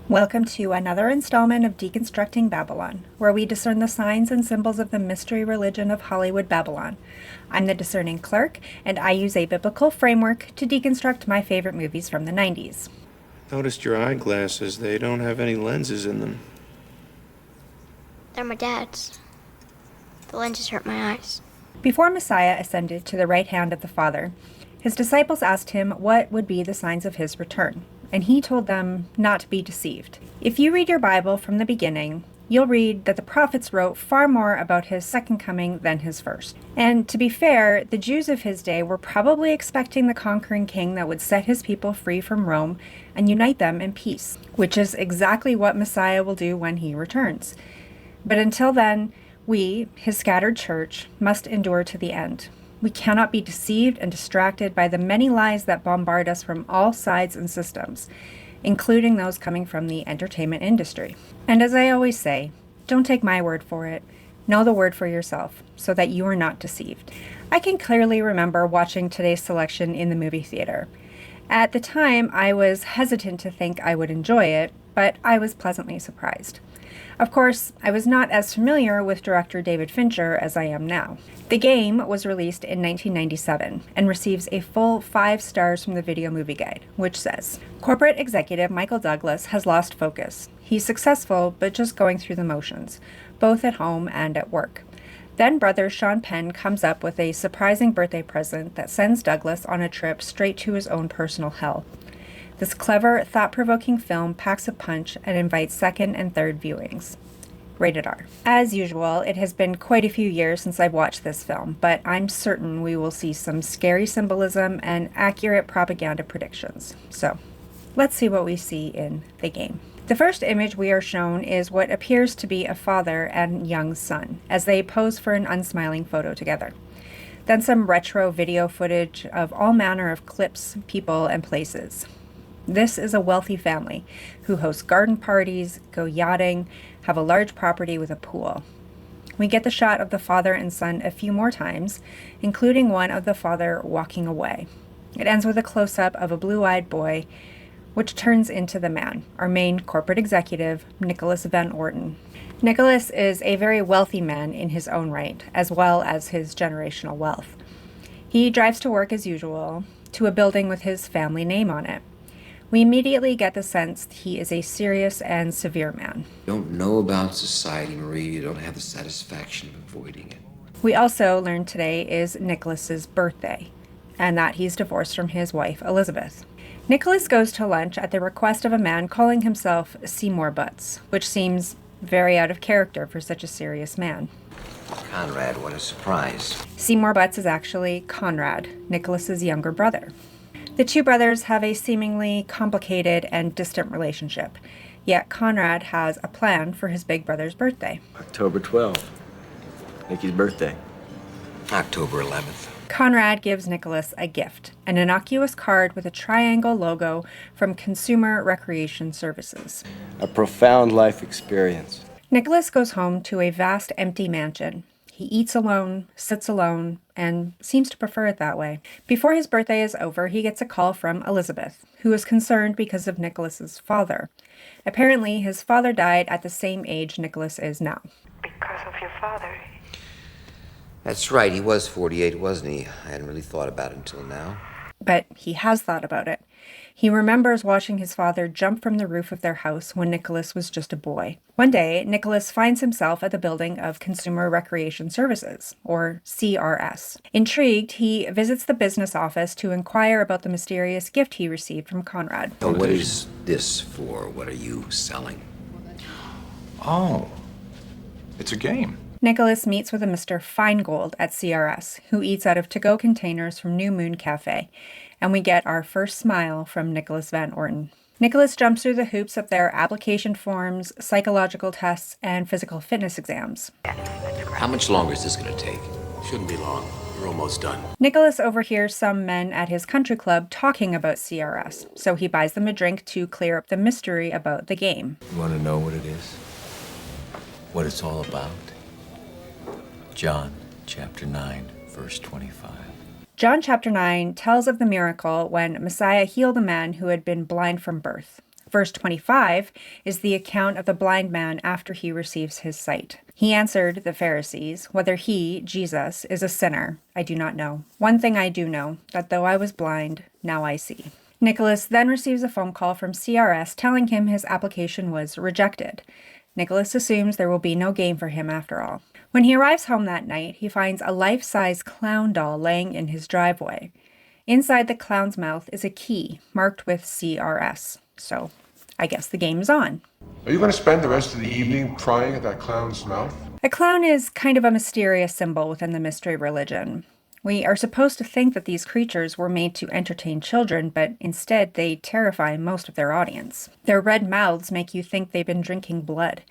Welcome to another installment of Deconstructing Babylon, where we discern the signs and symbols of the mystery religion of Hollywood Babylon. I'm the Discerning Clerk, and I use a biblical framework to deconstruct my favorite movies from the 90s. Noticed your eyeglasses. They don't have any lenses in them. They're my dad's. The lenses hurt my eyes. Before Messiah ascended to the right hand of the Father, his disciples asked him what would be the signs of his return, and he told them not to be deceived. If you read your Bible from the beginning, you'll read that the prophets wrote far more about his second coming than his first. And to be fair, the Jews of his day were probably expecting the conquering king that would set his people free from Rome and unite them in peace, which is exactly what Messiah will do when he returns. But until then, we, his scattered church, must endure to the end. We cannot be deceived and distracted by the many lies that bombard us from all sides and systems, including those coming from the entertainment industry. And as I always say, don't take my word for it. Know the word for yourself, so that you are not deceived. I can clearly remember watching today's selection in the movie theater. At the time, I was hesitant to think I would enjoy it, but I was pleasantly surprised. Of course, I was not as familiar with director David Fincher as I am now. The Game was released in 1997 and receives a full 5 stars from the Video Movie Guide, which says, "Corporate executive Michael Douglas has lost focus. He's successful, but just going through the motions, both at home and at work. Then brother Sean Penn comes up with a surprising birthday present that sends Douglas on a trip straight to his own personal hell. This clever, thought-provoking film packs a punch and invites second and third viewings." Rated R. As usual, it has been quite a few years since I've watched this film, but I'm certain we will see some scary symbolism and accurate propaganda predictions. So, let's see what we see in The Game. The first image we are shown is what appears to be a father and young son, as they pose for an unsmiling photo together. Then some retro video footage of all manner of clips, people, and places. This is a wealthy family who host garden parties, go yachting, have a large property with a pool. We get the shot of the father and son a few more times, including one of the father walking away. It ends with a close-up of a blue-eyed boy, which turns into the man, our main corporate executive, Nicholas Van Orton. Nicholas is a very wealthy man in his own right, as well as his generational wealth. He drives to work as usual, to a building with his family name on it. We immediately get the sense he is a serious and severe man. You don't know about society, Marie. You don't have the satisfaction of avoiding it. We also learned today is Nicholas's birthday, and that he's divorced from his wife, Elizabeth. Nicholas goes to lunch at the request of a man calling himself Seymour Butts, which seems very out of character for such a serious man. Conrad, what a surprise. Seymour Butts is actually Conrad, Nicholas's younger brother. The two brothers have a seemingly complicated and distant relationship, yet Conrad has a plan for his big brother's birthday. October 12th, Nikki's birthday. October 11th. Conrad gives Nicholas a gift, an innocuous card with a triangle logo from Consumer Recreation Services. A profound life experience. Nicholas goes home to a vast empty mansion. He eats alone, sits alone, and seems to prefer it that way. Before his birthday is over, he gets a call from Elizabeth, who is concerned because of Nicholas's father. Apparently, his father died at the same age Nicholas is now. Because of your father. That's right, he was 48, wasn't he? I hadn't really thought about it until now. But he has thought about it. He remembers watching his father jump from the roof of their house when Nicholas was just a boy. One day, Nicholas finds himself at the building of Consumer Recreation Services, or CRS. Intrigued, he visits the business office to inquire about the mysterious gift he received from Conrad. So what is this for? What are you selling? Oh, it's a game. Nicholas meets with a Mr. Feingold at CRS, who eats out of to-go containers from New Moon Cafe, and we get our first smile from Nicholas Van Orton. Nicholas jumps through the hoops of their application forms, psychological tests, and physical fitness exams. How much longer is this going to take? Shouldn't be long. You're almost done. Nicholas overhears some men at his country club talking about CRS, so he buys them a drink to clear up the mystery about the game. You want to know what it is? What it's all about? John chapter 9, verse 25. John chapter 9 tells of the miracle when Messiah healed a man who had been blind from birth. Verse 25 is the account of the blind man after he receives his sight. He answered the Pharisees, "Whether he, Jesus, is a sinner, I do not know. One thing I do know, that though I was blind, now I see." Nicholas then receives a phone call from CRS telling him his application was rejected. Nicholas assumes there will be no game for him after all. When he arrives home that night, he finds a life-size clown doll laying in his driveway. Inside the clown's mouth is a key marked with CRS. So, I guess the game is on. Are you going to spend the rest of the evening prying at that clown's mouth? A clown is kind of a mysterious symbol within the mystery religion. We are supposed to think that these creatures were made to entertain children, but instead they terrify most of their audience. Their red mouths make you think they've been drinking blood.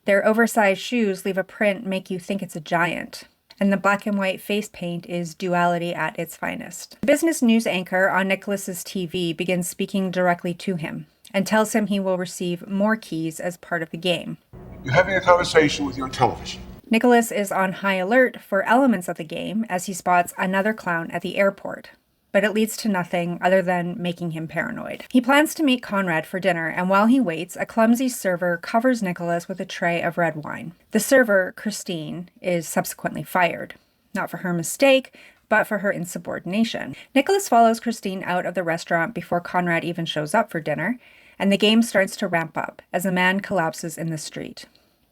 Their oversized shoes leave a print make you think it's a giant. And the black and white face paint is duality at its finest. The business news anchor on Nicholas's TV begins speaking directly to him and tells him he will receive more keys as part of the game. You're having a conversation with your television. Nicholas is on high alert for elements of the game as he spots another clown at the airport, but it leads to nothing other than making him paranoid. He plans to meet Conrad for dinner, and while he waits, a clumsy server covers Nicholas with a tray of red wine. The server, Christine, is subsequently fired, not for her mistake, but for her insubordination. Nicholas follows Christine out of the restaurant before Conrad even shows up for dinner, and the game starts to ramp up as a man collapses in the street.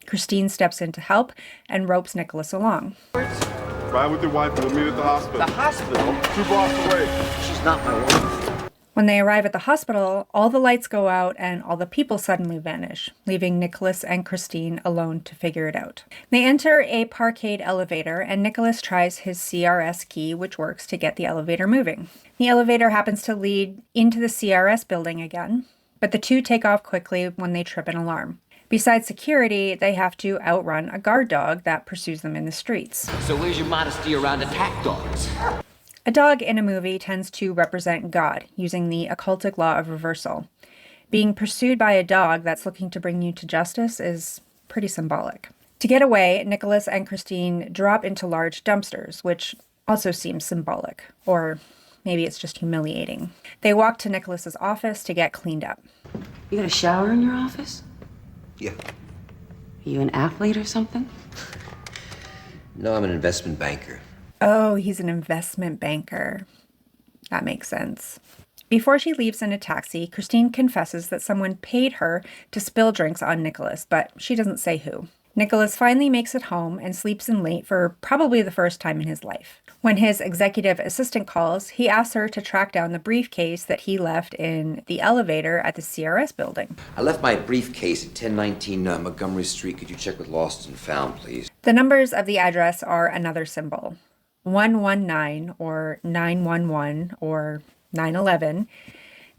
Christine steps in to help and ropes Nicholas along. Ride with your wife and we'll meet at the hospital. The hospital? 2 blocks away. She's not my wife. When they arrive at the hospital, all the lights go out and all the people suddenly vanish, leaving Nicholas and Christine alone to figure it out. They enter a parkade elevator, and Nicholas tries his CRS key, which works to get the elevator moving. The elevator happens to lead into the CRS building again, but the two take off quickly when they trip an alarm. Besides security, they have to outrun a guard dog that pursues them in the streets. So where's your modesty around attack dogs? A dog in a movie tends to represent God, using the occultic law of reversal. Being pursued by a dog that's looking to bring you to justice is pretty symbolic. To get away, Nicholas and Christine drop into large dumpsters, which also seems symbolic, or maybe it's just humiliating. They walk to Nicholas's office to get cleaned up. You got a shower in your office? Yeah. Are you an athlete or something? No, I'm an investment banker. Oh, he's an investment banker. That makes sense. Before she leaves in a taxi, Christine confesses that someone paid her to spill drinks on Nicholas, but she doesn't say who. Nicholas finally makes it home and sleeps in late for probably the first time in his life. When his executive assistant calls, he asks her to track down the briefcase that he left in the elevator at the CRS building. I left my briefcase at 1019 Montgomery Street. Could you check with Lost and Found, please? The numbers of the address are another symbol. 119 or 911 or 911.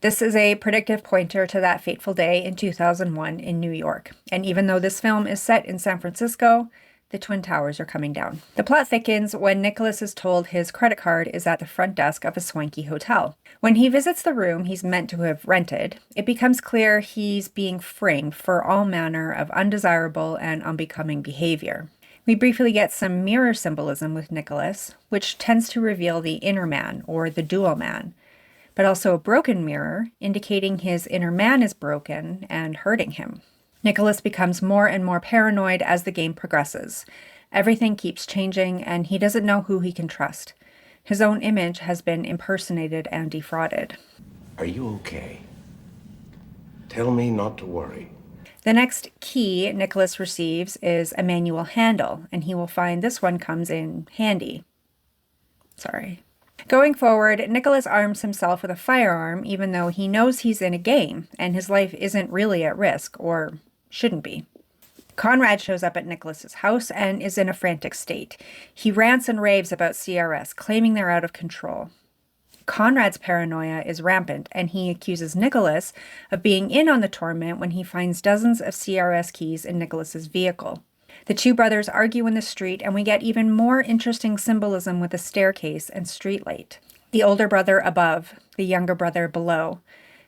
This is a predictive pointer to that fateful day in 2001 in New York. And even though this film is set in San Francisco, the Twin Towers are coming down. The plot thickens when Nicholas is told his credit card is at the front desk of a swanky hotel. When he visits the room he's meant to have rented, it becomes clear he's being framed for all manner of undesirable and unbecoming behavior. We briefly get some mirror symbolism with Nicholas, which tends to reveal the inner man, or the dual man, but also a broken mirror, indicating his inner man is broken and hurting him. Nicholas becomes more and more paranoid as the game progresses. Everything keeps changing, and he doesn't know who he can trust. His own image has been impersonated and defrauded. Are you okay? Tell me not to worry. The next key Nicholas receives is a manual handle, and he will find this one comes in handy. Sorry. Going forward, Nicholas arms himself with a firearm even though he knows he's in a game and his life isn't really at risk, or shouldn't be. Conrad shows up at Nicholas's house and is in a frantic state. He rants and raves about CRS, claiming they're out of control. Conrad's paranoia is rampant, and he accuses Nicholas of being in on the torment when he finds dozens of CRS keys in Nicholas's vehicle. The two brothers argue in the street, and we get even more interesting symbolism with a staircase and streetlight. The older brother above, the younger brother below.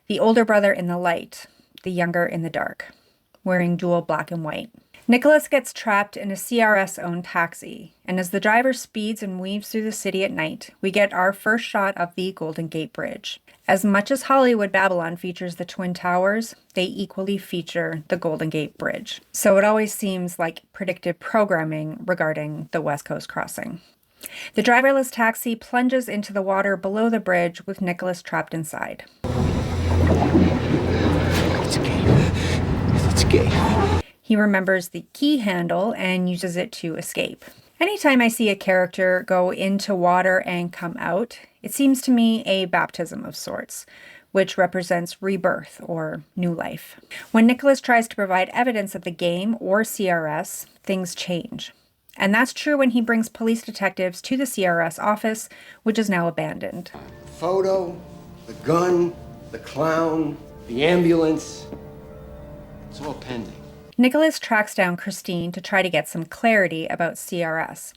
The older brother in the light, the younger in the dark, wearing dual black and white. Nicholas gets trapped in a CRS-owned taxi, and as the driver speeds and weaves through the city at night, we get our first shot of the Golden Gate Bridge. As much as Hollywood Babylon features the Twin Towers, they equally feature the Golden Gate Bridge. So it always seems like predictive programming regarding the West Coast crossing. The driverless taxi plunges into the water below the bridge with Nicholas trapped inside. It's a game. It's a game. He remembers the key handle and uses it to escape. Anytime I see a character go into water and come out, it seems to me a baptism of sorts, which represents rebirth or new life. When Nicholas tries to provide evidence of the game or CRS, things change. And that's true when he brings police detectives to the CRS office, which is now abandoned. The photo, the gun, the clown, the ambulance. It's all pending. Nicholas tracks down Christine to try to get some clarity about CRS.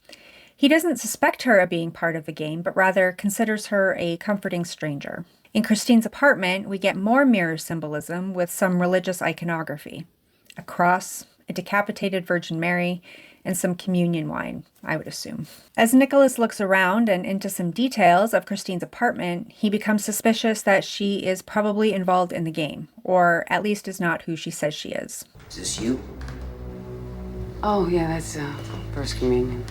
He doesn't suspect her of being part of the game, but rather considers her a comforting stranger. In Christine's apartment, we get more mirror symbolism with some religious iconography. A cross, a decapitated Virgin Mary, and some communion wine, I would assume. As Nicholas looks around and into some details of Christine's apartment, he becomes suspicious that she is probably involved in the game, or at least is not who she says she is. Is this you? Oh, yeah, that's First Communion.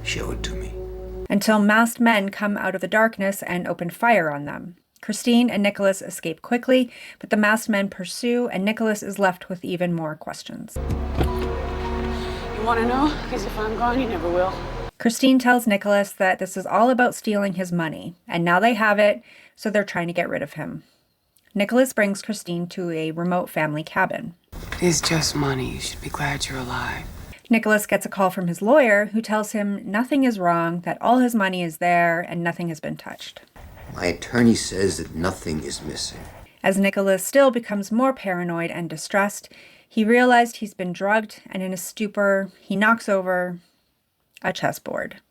Show it to me. Until masked men come out of the darkness and open fire on them. Christine and Nicholas escape quickly, but the masked men pursue, and Nicholas is left with even more questions. You want to know? Because if I'm gone, you never will. Christine tells Nicholas that this is all about stealing his money, and now they have it, so they're trying to get rid of him. Nicholas brings Christine to a remote family cabin. It's just money. You should be glad you're alive. Nicholas gets a call from his lawyer, who tells him nothing is wrong, that all his money is there, and nothing has been touched. My attorney says that nothing is missing. As Nicholas still becomes more paranoid and distressed, he realized he's been drugged, and in a stupor, he knocks over a chessboard.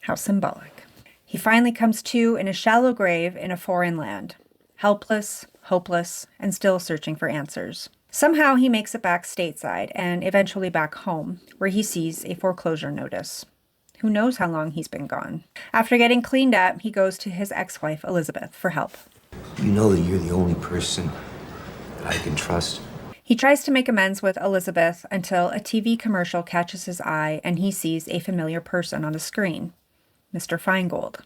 How symbolic. He finally comes to in a shallow grave in a foreign land, helpless, hopeless, and still searching for answers. Somehow he makes it back stateside and eventually back home, where he sees a foreclosure notice. Who knows how long he's been gone. After getting cleaned up, he goes to his ex-wife, Elizabeth, for help. You know that you're the only person that I can trust. He tries to make amends with Elizabeth until a TV commercial catches his eye and he sees a familiar person on the screen, Mr. Feingold.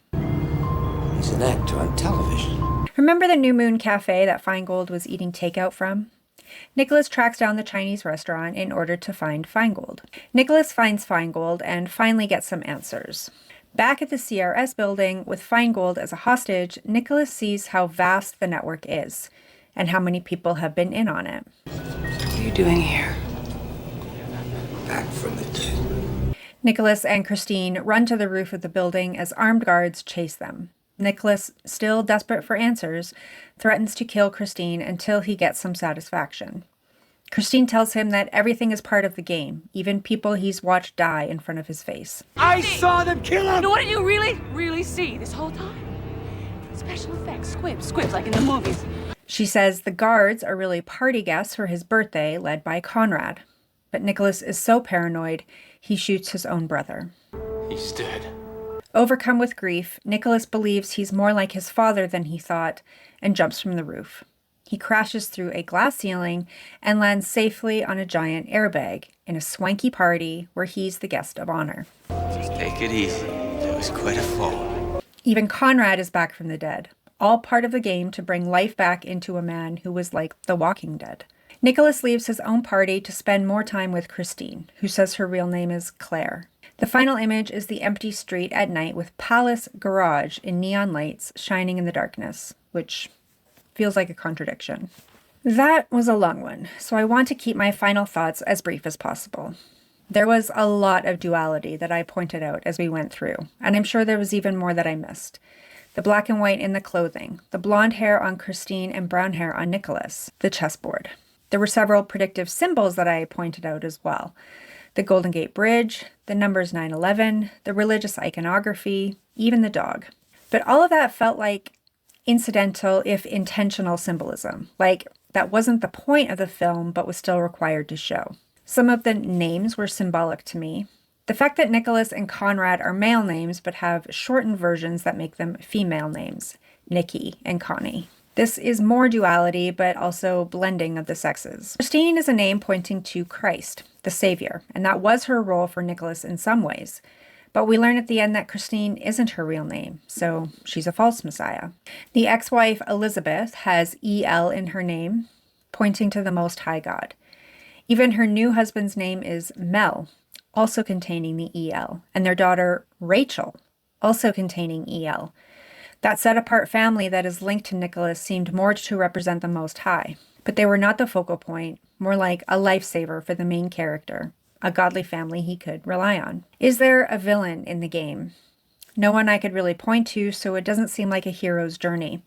He's an actor on television. Remember the New Moon Cafe that Feingold was eating takeout from? Nicholas tracks down the Chinese restaurant in order to find Feingold. Nicholas finds Feingold and finally gets some answers. Back at the CRS building with Feingold as a hostage, Nicholas sees how vast the network is and how many people have been in on it. What are you doing here? Back from the dead. Nicholas and Christine run to the roof of the building as armed guards chase them. Nicholas, still desperate for answers, threatens to kill Christine until he gets some satisfaction. Christine tells him that everything is part of the game, even people he's watched die in front of his face. I saw them kill him! You know what you really see this whole time? Special effects, squibs like in the movies. She says the guards are really party guests for his birthday, led by Conrad. But Nicholas is so paranoid, he shoots his own brother. He's dead. Overcome with grief, Nicholas believes he's more like his father than he thought and jumps from the roof. He crashes through a glass ceiling and lands safely on a giant airbag in a swanky party where he's the guest of honor. Just take it easy. It was quite a fall. Even Conrad is back from the dead, all part of the game to bring life back into a man who was like the Walking Dead. Nicholas leaves his own party to spend more time with Christine, who says her real name is Claire. The final image is the empty street at night with Palace Garage in neon lights shining in the darkness, which feels like a contradiction. That was a long one, so I want to keep my final thoughts as brief as possible. There was a lot of duality that I pointed out as we went through, and I'm sure there was even more that I missed. The black and white in the clothing, the blonde hair on Christine and brown hair on Nicholas, the chessboard. There were several predictive symbols that I pointed out as well. The Golden Gate Bridge, the numbers 9/11, the religious iconography, even the dog. But all of that felt like incidental, if intentional symbolism. Like that wasn't the point of the film, but was still required to show. Some of the names were symbolic to me. The fact that Nicholas and Conrad are male names but have shortened versions that make them female names, Nikki and Connie. This is more duality, but also blending of the sexes. Christine is a name pointing to Christ, the Savior, and that was her role for Nicholas in some ways. But we learn at the end that Christine isn't her real name, so she's a false Messiah. The ex-wife Elizabeth has EL in her name, pointing to the Most High God. Even her new husband's name is Mel, also containing the EL, and their daughter Rachel, also containing EL. That set-apart family that is linked to Nicholas seemed more to represent the Most High, but they were not the focal point, more like a lifesaver for the main character, a godly family he could rely on. Is there a villain in the game? No one I could really point to, so it doesn't seem like a hero's journey.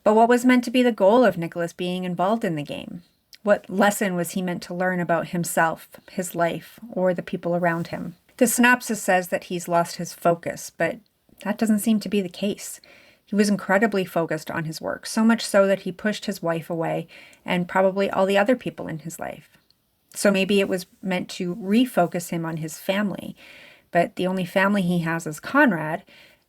But what was meant to be the goal of Nicholas being involved in the game? What lesson was he meant to learn about himself, his life, or the people around him? The synopsis says that he's lost his focus, but that doesn't seem to be the case. He was incredibly focused on his work, so much so that he pushed his wife away and probably all the other people in his life. So maybe it was meant to refocus him on his family, but the only family he has is Conrad,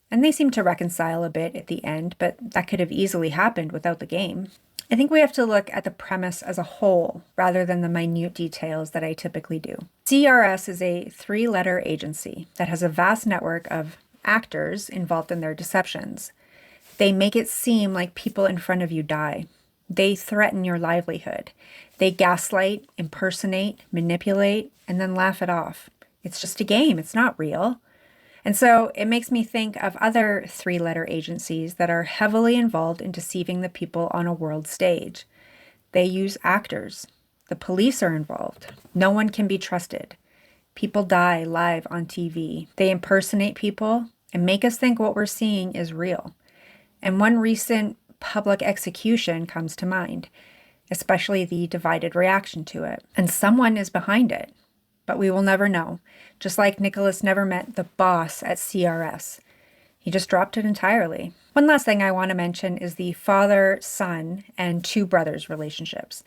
and they seem to reconcile a bit at the end, but that could have easily happened without the game. I think we have to look at the premise as a whole rather than the minute details that I typically do. CRS is a 3-letter agency that has a vast network of actors involved in their deceptions. They make it seem like people in front of you die. They threaten your livelihood. They gaslight, impersonate, manipulate, and then laugh it off. It's just a game. It's not real. And so it makes me think of other 3-letter agencies that are heavily involved in deceiving the people on a world stage. They use actors. The police are involved. No one can be trusted. People die live on TV. They impersonate people and make us think what we're seeing is real. And one recent public execution comes to mind, especially the divided reaction to it. And someone is behind it. But we will never know, just like Nicholas never met the boss at CRS. He just dropped it entirely. One last thing I want to mention is the father-son and 2 brothers relationships.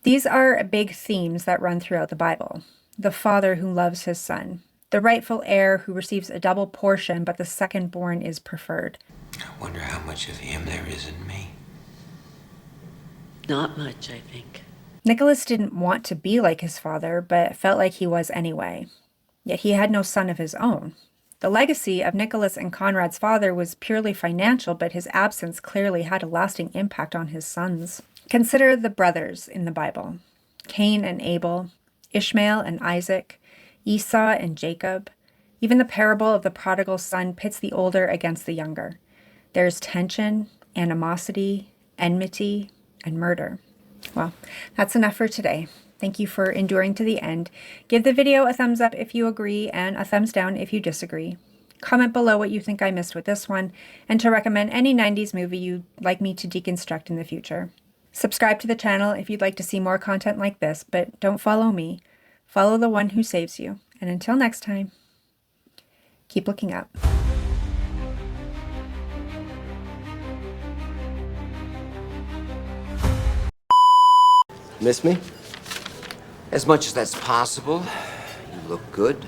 These are big themes that run throughout the Bible. The father who loves his son, the rightful heir who receives a double portion, but the second-born is preferred. I wonder how much of him there is in me. Not much, I think. Nicholas didn't want to be like his father, but felt like he was anyway. Yet he had no son of his own. The legacy of Nicholas and Conrad's father was purely financial, but his absence clearly had a lasting impact on his sons. Consider the brothers in the Bible: Cain and Abel, Ishmael and Isaac, Esau and Jacob. Even the parable of the prodigal son pits the older against the younger. There's tension, animosity, enmity, and murder. Well, that's enough for today. Thank you for enduring to the end. Give the video a thumbs up if you agree and a thumbs down if you disagree. Comment below what you think I missed with this one, and to recommend any 90s movie you'd like me to deconstruct in the future. Subscribe to the channel if you'd like to see more content like this, but don't follow me. Follow the one who saves you. And until next time, keep looking up. Miss me? As much as that's possible. You look good.